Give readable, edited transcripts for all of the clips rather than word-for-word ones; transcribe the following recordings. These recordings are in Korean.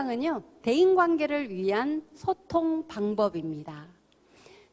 방은요, 대인관계를 위한 소통 방법입니다.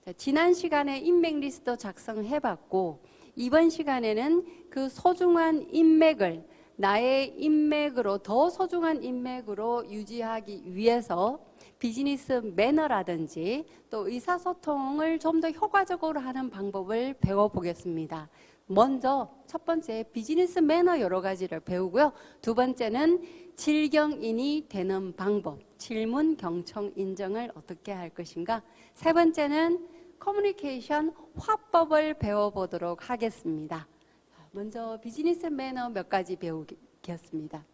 자, 지난 시간에 인맥 리스트 작성해봤고, 이번 시간에는 그 소중한 인맥을 나의 인맥으로, 더 소중한 인맥으로 유지하기 위해서 비즈니스 매너라든지 또 의사소통을 좀 더 효과적으로 하는 방법을 배워보겠습니다. 먼저 첫 번째 비즈니스 매너 여러 가지를 배우고요. 두 번째는 질경인이 되는 방법, 질문, 경청, 인정을 어떻게 할 것인가. 세 번째는 커뮤니케이션 화법을 배워보도록 하겠습니다. 먼저 비즈니스 매너 몇 가지 배우겠습니다.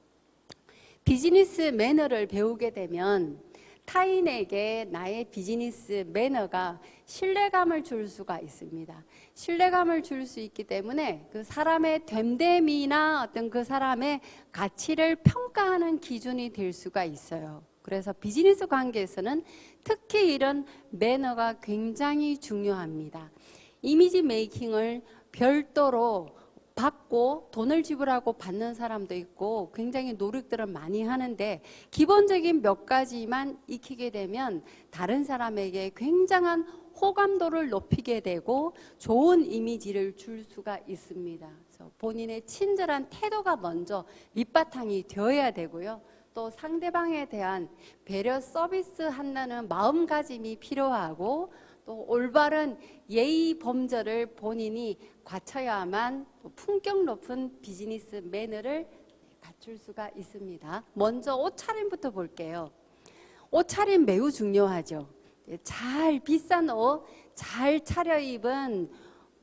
비즈니스 매너를 배우게 되면 타인에게 나의 비즈니스 매너가 신뢰감을 줄 수가 있습니다. 신뢰감을 줄 수 있기 때문에 그 사람의 됨됨이나 어떤 그 사람의 가치를 평가하는 기준이 될 수가 있어요. 그래서 비즈니스 관계에서는 특히 이런 매너가 굉장히 중요합니다. 이미지 메이킹을 별도로 받고 돈을 지불하고 받는 사람도 있고 굉장히 노력들을 많이 하는데 기본적인 몇 가지만 익히게 되면 다른 사람에게 굉장한 호감도를 높이게 되고 좋은 이미지를 줄 수가 있습니다. 그래서 본인의 친절한 태도가 먼저 밑바탕이 되어야 되고요. 또 상대방에 대한 배려 서비스 한다는 마음가짐이 필요하고 또 올바른 예의 범절을 본인이 갖춰야만 품격 높은 비즈니스 매너를 갖출 수가 있습니다. 먼저 옷차림부터 볼게요. 옷차림 매우 중요하죠. 잘 비싼 옷, 잘 차려입은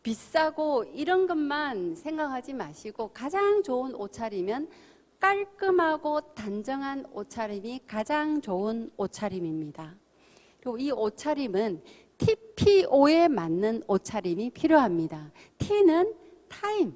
비싸고 이런 것만 생각하지 마시고 가장 좋은 옷차림은 깔끔하고 단정한 옷차림이 가장 좋은 옷차림입니다. 그리고 이 옷차림은 TPO에 맞는 옷차림이 필요합니다. T는 타임,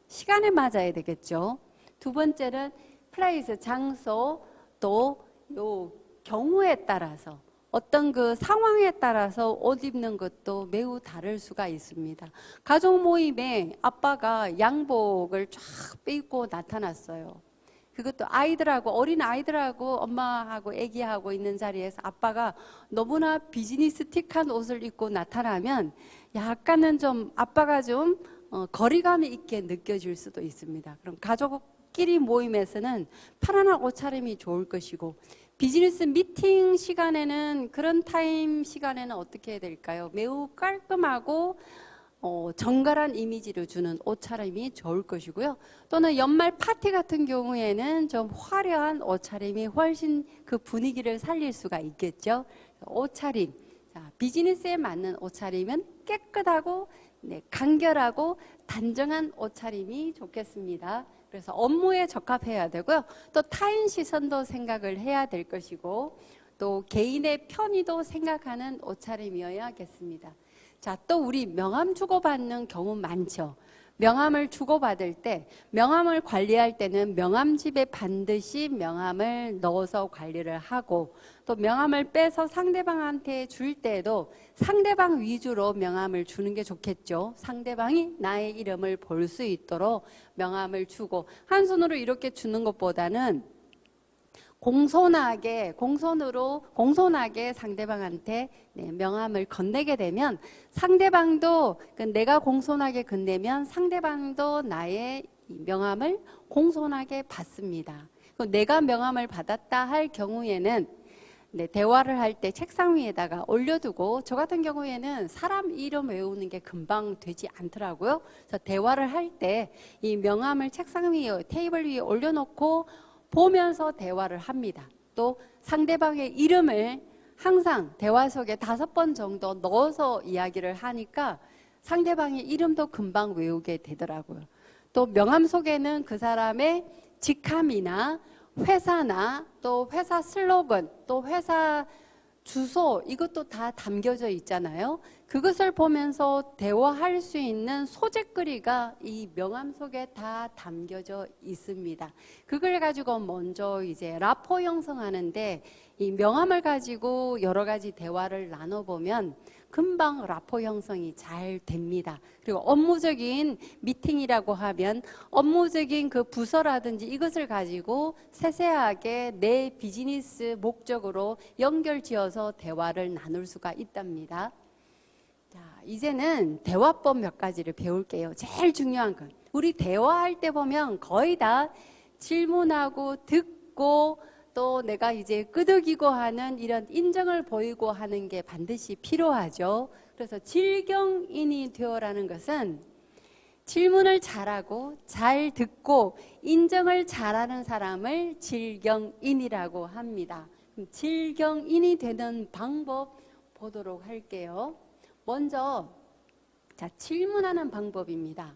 시간에 맞아야 되겠죠. 두 번째는 플레이스, 장소, 또 요 경우에 따라서 어떤 그 상황에 따라서 옷 입는 것도 매우 다를 수가 있습니다. 가족 모임에 아빠가 양복을 쫙 빼입고 나타났어요. 그것도 아이들하고 어린 아이들하고 엄마하고 아기하고 있는 자리에서 아빠가 너무나 비즈니스틱한 옷을 입고 나타나면 약간은 좀 아빠가 좀 거리감이 있게 느껴질 수도 있습니다. 그럼 가족끼리 모임에서는 편안한 옷차림이 좋을 것이고 비즈니스 미팅 시간에는 그런 타임 시간에는 어떻게 해야 될까요? 매우 깔끔하고 정갈한 이미지를 주는 옷차림이 좋을 것이고요. 또는 연말 파티 같은 경우에는 좀 화려한 옷차림이 훨씬 그 분위기를 살릴 수가 있겠죠. 옷차림, 자, 비즈니스에 맞는 옷차림은 깨끗하고 간결하고 단정한 옷차림이 좋겠습니다. 그래서 업무에 적합해야 되고요. 또 타인 시선도 생각을 해야 될 것이고 또 개인의 편의도 생각하는 옷차림이어야겠습니다. 자, 또 우리 명함 주고받는 경우 많죠. 명함을 주고받을 때, 명함을 관리할 때는 명함집에 반드시 명함을 넣어서 관리를 하고 또 명함을 빼서 상대방한테 줄 때도 상대방 위주로 명함을 주는 게 좋겠죠. 상대방이 나의 이름을 볼 수 있도록 명함을 주고 한 손으로 이렇게 주는 것보다는 공손하게 상대방한테 명함을 건네게 되면 상대방도 내가 공손하게 건네면 상대방도 나의 명함을 공손하게 받습니다. 내가 명함을 받았다 할 경우에는 대화를 할 때 책상 위에다가 올려두고 저 같은 경우에는 사람 이름 외우는 게 금방 되지 않더라고요. 그래서 대화를 할 때 이 명함을 책상 위에 테이블 위에 올려놓고 보면서 대화를 합니다. 또 상대방의 이름을 항상 대화 속에 5번 정도 넣어서 이야기를 하니까 상대방의 이름도 금방 외우게 되더라고요. 또 명함 속에는 그 사람의 직함이나 회사나 또 회사 슬로건, 또 회사 주소 이것도 다 담겨져 있잖아요. 그것을 보면서 대화할 수 있는 소재거리가 이 명함 속에 다 담겨져 있습니다. 그걸 가지고 먼저 이제 라포 형성하는데 이 명함을 가지고 여러 가지 대화를 나눠보면 금방 라포 형성이 잘 됩니다. 그리고 업무적인 미팅이라고 하면 업무적인 그 부서라든지 이것을 가지고 세세하게 내 비즈니스 목적으로 연결지어서 대화를 나눌 수가 있답니다. 자, 이제는 대화법 몇 가지를 배울게요. 제일 중요한 건 우리 대화할 때 보면 거의 다 질문하고 듣고 또 내가 이제 끄덕이고 하는 이런 인정을 보이고 하는 게 반드시 필요하죠. 그래서 질경인이 되어라는 것은 질문을 잘하고 잘 듣고 인정을 잘하는 사람을 질경인이라고 합니다. 질경인이 되는 방법 보도록 할게요. 먼저 자, 질문하는 방법입니다.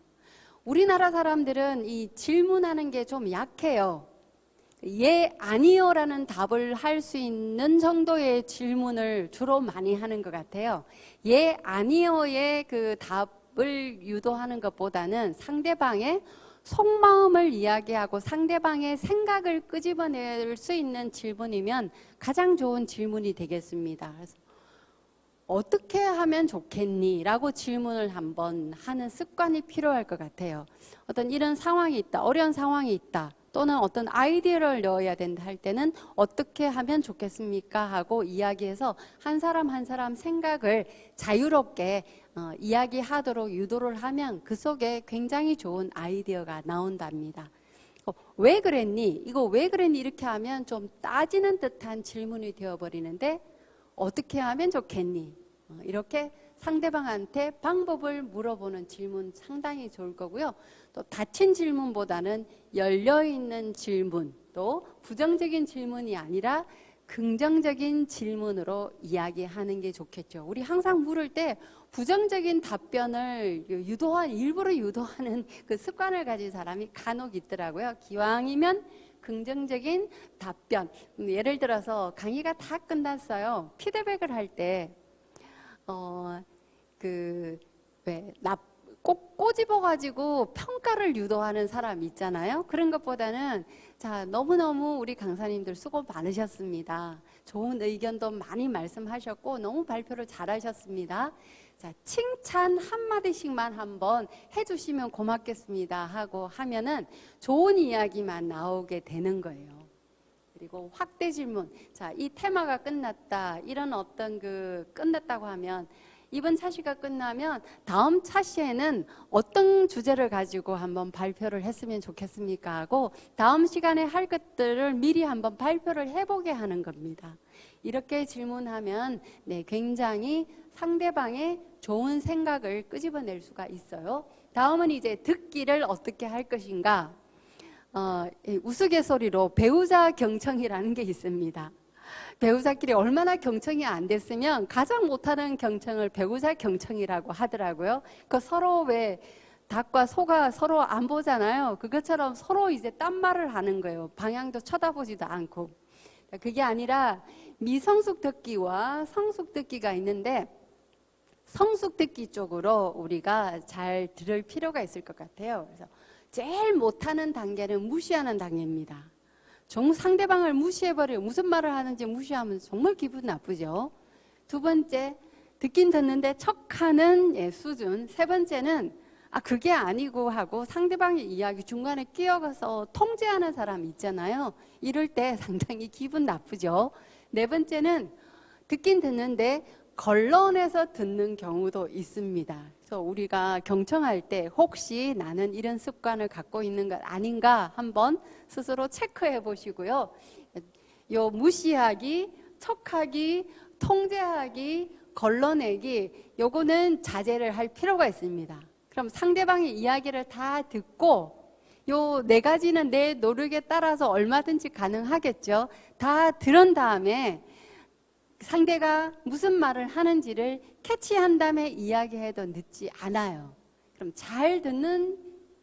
우리나라 사람들은 이 질문하는 게 좀 약해요. 예, 아니요 라는 답을 할 수 있는 정도의 질문을 주로 많이 하는 것 같아요. 예, 아니요의 그 답을 유도하는 것보다는 상대방의 속마음을 이야기하고 상대방의 생각을 끄집어낼 수 있는 질문이면 가장 좋은 질문이 되겠습니다. 그래서 어떻게 하면 좋겠니? 라고 질문을 한번 하는 습관이 필요할 것 같아요. 어떤 이런 상황이 있다, 어려운 상황이 있다, 또는 어떤 아이디어를 넣어야 된다 할 때는 어떻게 하면 좋겠습니까? 하고 이야기해서 한 사람 한 사람 생각을 자유롭게 이야기하도록 유도를 하면 그 속에 굉장히 좋은 아이디어가 나온답니다. 왜 그랬니? 이거 왜 그랬니? 이렇게 하면 좀 따지는 듯한 질문이 되어버리는데 어떻게 하면 좋겠니? 이렇게 상대방한테 방법을 물어보는 질문 상당히 좋을 거고요. 또 닫힌 질문보다는 열려있는 질문, 또 부정적인 질문이 아니라 긍정적인 질문으로 이야기하는 게 좋겠죠. 우리 항상 물을 때 부정적인 답변을 일부러 유도하는 그 습관을 가진 사람이 간혹 있더라고요. 기왕이면 긍정적인 답변. 예를 들어서 강의가 다 끝났어요. 피드백을 할 때 꼭 꼬집어가지고 평가를 유도하는 사람 있잖아요. 그런 것보다는 자, 너무너무 우리 강사님들 수고 많으셨습니다. 좋은 의견도 많이 말씀하셨고 너무 발표를 잘하셨습니다. 자, 칭찬 한마디씩만 한번 해주시면 고맙겠습니다 하고 하면은 좋은 이야기만 나오게 되는 거예요. 그리고 확대 질문. 자, 이 테마가 끝났다. 이런 어떤 끝났다고 하면 이번 차시가 끝나면 다음 차시에는 어떤 주제를 가지고 한번 발표를 했으면 좋겠습니까? 하고 다음 시간에 할 것들을 미리 한번 발표를 해보게 하는 겁니다. 이렇게 질문하면 굉장히 상대방의 좋은 생각을 끄집어낼 수가 있어요. 다음은 이제 듣기를 어떻게 할 것인가? 우스갯소리로 배우자 경청이라는 게 있습니다. 배우자끼리 얼마나 경청이 안 됐으면 가장 못하는 경청을 배우자 경청이라고 하더라고요. 그 서로 왜 닭과 소가 서로 안 보잖아요. 그것처럼 서로 이제 딴 말을 하는 거예요. 방향도 쳐다보지도 않고. 그게 아니라 미성숙 듣기와 성숙 듣기가 있는데 성숙 듣기 쪽으로 우리가 잘 들을 필요가 있을 것 같아요. 그래서 제일 못하는 단계는 무시하는 단계입니다. 상대방을 무시해버려요. 무슨 말을 하는지 무시하면 정말 기분 나쁘죠. 두 번째, 듣긴 듣는데 척하는 수준. 세 번째는 그게 아니고 하고 상대방의 이야기 중간에 끼어가서 통제하는 사람 있잖아요. 이럴 때 상당히 기분 나쁘죠. 네 번째는 듣긴 듣는데 걸러내서 듣는 경우도 있습니다. 그래서 우리가 경청할 때 혹시 나는 이런 습관을 갖고 있는 것 아닌가 한번 스스로 체크해 보시고요. 요 무시하기, 척하기, 통제하기, 걸러내기 요거는 자제를 할 필요가 있습니다. 그럼 상대방의 이야기를 다 듣고 요 네 가지는 내 노력에 따라서 얼마든지 가능하겠죠. 다 들은 다음에 상대가 무슨 말을 하는지를 캐치한 다음에 이야기해도 늦지 않아요. 그럼 잘 듣는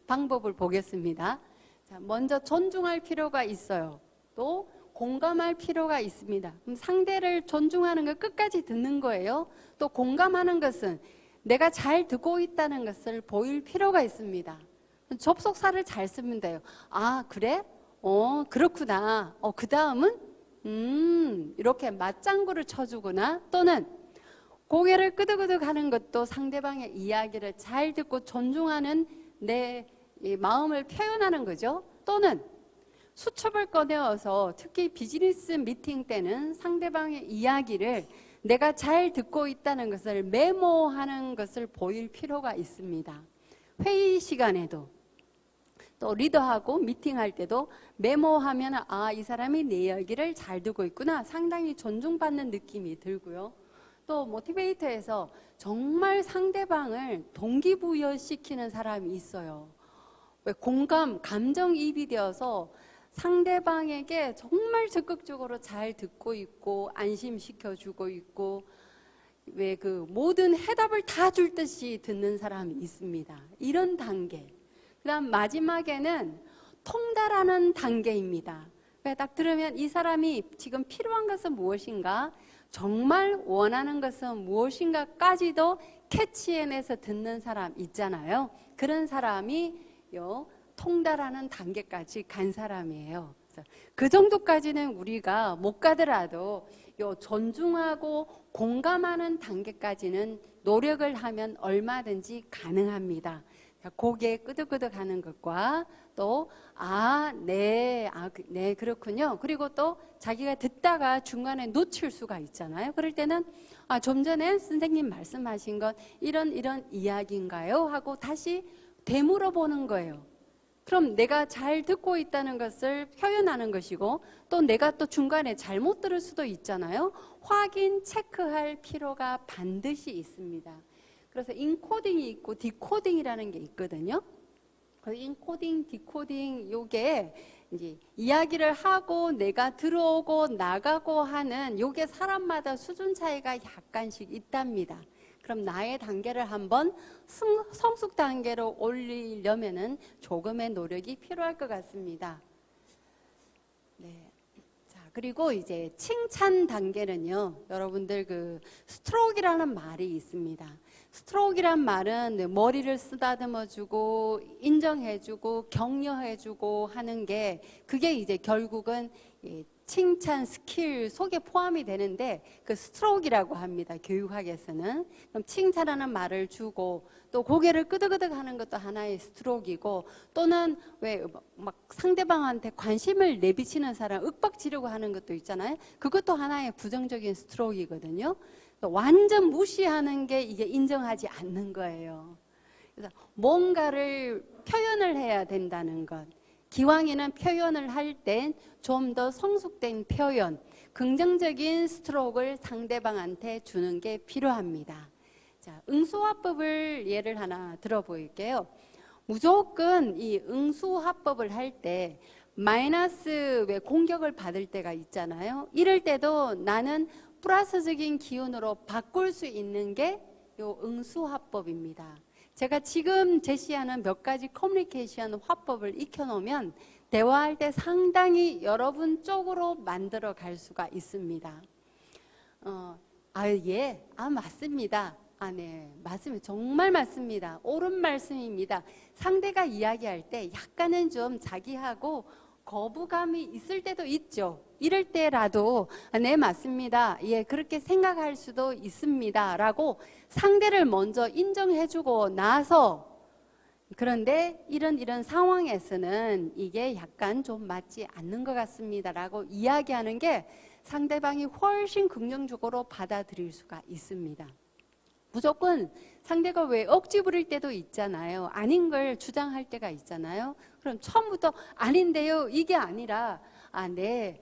방법을 보겠습니다. 자, 먼저 존중할 필요가 있어요. 또 공감할 필요가 있습니다. 그럼 상대를 존중하는 것 끝까지 듣는 거예요. 또 공감하는 것은 내가 잘 듣고 있다는 것을 보일 필요가 있습니다. 접속사를 잘 쓰면 돼요. 그래? 그렇구나. 그 다음은 이렇게 맞장구를 쳐주거나 또는 고개를 끄덕끄덕 하는 것도 상대방의 이야기를 잘 듣고 존중하는 내 이 마음을 표현하는 거죠. 또는 수첩을 꺼내어서 특히 비즈니스 미팅 때는 상대방의 이야기를 내가 잘 듣고 있다는 것을 메모하는 것을 보일 필요가 있습니다. 회의 시간에도 또 리더하고 미팅할 때도 메모하면 아, 이 사람이 내 이야기를 잘 듣고 있구나, 상당히 존중받는 느낌이 들고요. 또 모티베이터에서 정말 상대방을 동기부여시키는 사람이 있어요. 왜 공감, 감정이입이 되어서 상대방에게 정말 적극적으로 잘 듣고 있고 안심시켜주고 있고 왜 그 모든 해답을 다 줄 듯이 듣는 사람이 있습니다. 이런 단계. 그다음 마지막에는 통달하는 단계입니다. 딱 들으면 이 사람이 지금 필요한 것은 무엇인가, 정말 원하는 것은 무엇인가까지도 캐치해내서 듣는 사람 있잖아요. 그런 사람이 통달하는 단계까지 간 사람이에요. 그 정도까지는 우리가 못 가더라도 존중하고 공감하는 단계까지는 노력을 하면 얼마든지 가능합니다. 고개 끄덕끄덕 하는 것과 또 네, 그렇군요. 그리고 또 자기가 듣다가 중간에 놓칠 수가 있잖아요. 그럴 때는 좀 전에 선생님 말씀하신 건 이런 이야기인가요? 하고 다시 되물어보는 거예요. 그럼 내가 잘 듣고 있다는 것을 표현하는 것이고, 또 내가 또 중간에 잘못 들을 수도 있잖아요. 확인, 체크할 필요가 반드시 있습니다. 그래서 인코딩이 있고 디코딩이라는 게 있거든요. 인코딩, 디코딩, 요게 이제 이야기를 하고 내가 들어오고 나가고 하는 요게 사람마다 수준 차이가 약간씩 있답니다. 그럼 나의 단계를 한번 성숙 단계로 올리려면은 조금의 노력이 필요할 것 같습니다. 네. 자, 그리고 이제 칭찬 단계는요, 여러분들 그 스트로크라는 말이 있습니다. 스트로크란 말은 머리를 쓰다듬어주고 인정해주고 격려해주고 하는 게, 그게 이제 결국은 칭찬 스킬 속에 포함이 되는데 그 스트로크라고 합니다. 교육학에서는. 그럼 칭찬하는 말을 주고 또 고개를 끄덕끄덕 하는 것도 하나의 스트로크이고, 또는 왜 막 상대방한테 관심을 내비치는 사람 윽박지르고 하는 것도 있잖아요. 그것도 하나의 부정적인 스트로크이거든요. 완전 무시하는 게 이게 인정하지 않는 거예요. 그래서 뭔가를 표현을 해야 된다는 것. 기왕에는 표현을 할 땐 좀 더 성숙된 표현, 긍정적인 스트로크를 상대방한테 주는 게 필요합니다. 자, 응수화법을 예를 하나 들어볼게요. 무조건 이 응수화법을 할 때 마이너스 왜 공격을 받을 때가 있잖아요. 이럴 때도 나는 플러스적인 기운으로 바꿀 수 있는 게 요 응수화법입니다. 제가 지금 제시하는 몇 가지 커뮤니케이션 화법을 익혀놓으면 대화할 때 상당히 여러분 쪽으로 만들어 갈 수가 있습니다. 맞습니다. 네, 맞습니다. 정말 맞습니다. 옳은 말씀입니다. 상대가 이야기할 때 약간은 좀 자기하고 거부감이 있을 때도 있죠. 이럴 때라도 네, 맞습니다. 예, 그렇게 생각할 수도 있습니다. 라고 상대를 먼저 인정해주고 나서, 그런데 이런 상황에서는 이게 약간 좀 맞지 않는 것 같습니다. 라고 이야기하는 게 상대방이 훨씬 긍정적으로 받아들일 수가 있습니다. 무조건 상대가 왜 억지 부릴 때도 있잖아요. 아닌 걸 주장할 때가 있잖아요. 그럼 처음부터 아닌데요, 이게 아니라 네,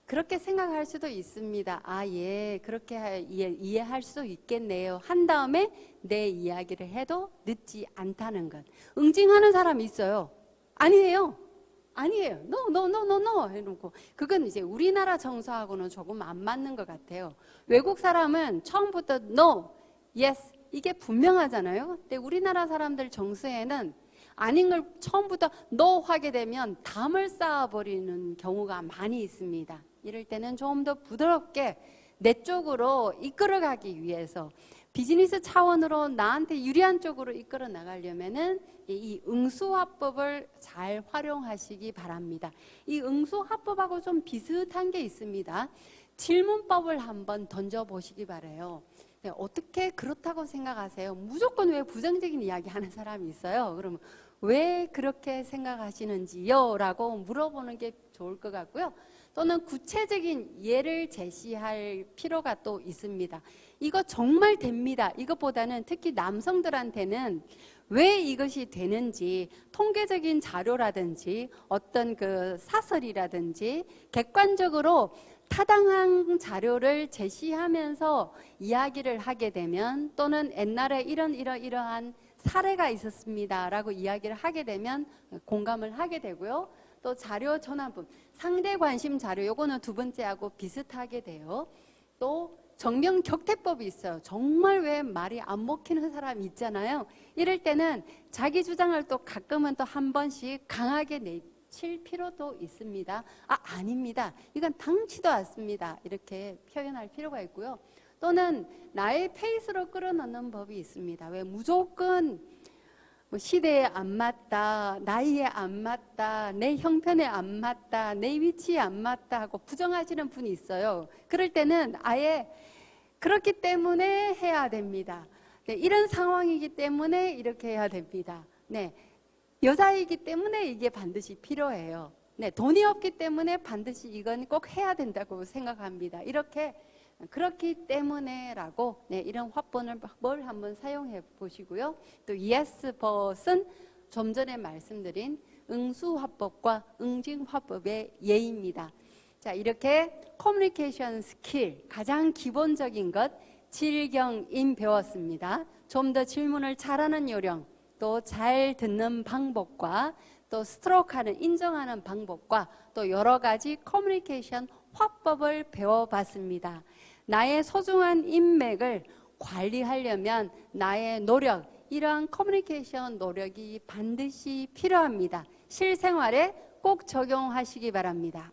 그렇게 생각할 수도 있습니다. 예, 그렇게 이해할 수도 있겠네요. 한 다음에 내 이야기를 해도 늦지 않다는 것. 응징하는 사람이 있어요. 아니에요. No. 해놓고. 그건 이제 우리나라 정서하고는 조금 안 맞는 것 같아요. 외국 사람은 처음부터 no, yes, 이게 분명하잖아요. 근데 우리나라 사람들 정서에는 아닌 걸 처음부터 no 하게 되면 담을 쌓아버리는 경우가 많이 있습니다. 이럴 때는 좀 더 부드럽게 내 쪽으로 이끌어가기 위해서 비즈니스 차원으로 나한테 유리한 쪽으로 이끌어 나가려면은 이 응수화법을 잘 활용하시기 바랍니다. 이 응수화법하고 좀 비슷한 게 있습니다. 질문법을 한번 던져보시기 바라요. 네, 어떻게 그렇다고 생각하세요? 무조건 왜 부정적인 이야기 하는 사람이 있어요? 그러면 왜 그렇게 생각하시는지요? 라고 물어보는 게 좋을 것 같고요. 또는 구체적인 예를 제시할 필요가 또 있습니다. 이거 정말 됩니다. 이것보다는 특히 남성들한테는 왜 이것이 되는지 통계적인 자료라든지 어떤 그 사설이라든지 객관적으로 타당한 자료를 제시하면서 이야기를 하게 되면, 또는 옛날에 이러한 사례가 있었습니다 라고 이야기를 하게 되면 공감을 하게 되고요. 또 자료 전환품, 상대 관심 자료, 요거는 두 번째하고 비슷하게 돼요. 또 정명격퇴법이 있어요. 정말 왜 말이 안 먹히는 사람이 있잖아요. 이럴 때는 자기 주장을 또 가끔은 또 한 번씩 강하게 내칠 필요도 있습니다. 아닙니다. 이건 당치도 않습니다. 이렇게 표현할 필요가 있고요. 또는 나의 페이스로 끌어넣는 법이 있습니다. 왜 무조건 시대에 안 맞다, 나이에 안 맞다, 내 형편에 안 맞다, 내 위치에 안 맞다 하고 부정하시는 분이 있어요. 그럴 때는 아예 그렇기 때문에 해야 됩니다. 네, 이런 상황이기 때문에 이렇게 해야 됩니다. 네, 여자이기 때문에 이게 반드시 필요해요. 네, 돈이 없기 때문에 반드시 이건 꼭 해야 된다고 생각합니다. 이렇게 그렇기 때문에 라고, 네, 이런 화법을 한번 사용해 보시고요. 또 yes but은 좀 전에 말씀드린 응수화법과 응징화법의 예입니다. 자, 이렇게 커뮤니케이션 스킬 가장 기본적인 것 질경임 배웠습니다. 좀 더 질문을 잘하는 요령, 또 잘 듣는 방법과 또 스트로크하는 인정하는 방법과 또 여러 가지 커뮤니케이션 화법을 배워봤습니다. 나의 소중한 인맥을 관리하려면 나의 노력, 이러한 커뮤니케이션 노력이 반드시 필요합니다. 실생활에 꼭 적용하시기 바랍니다.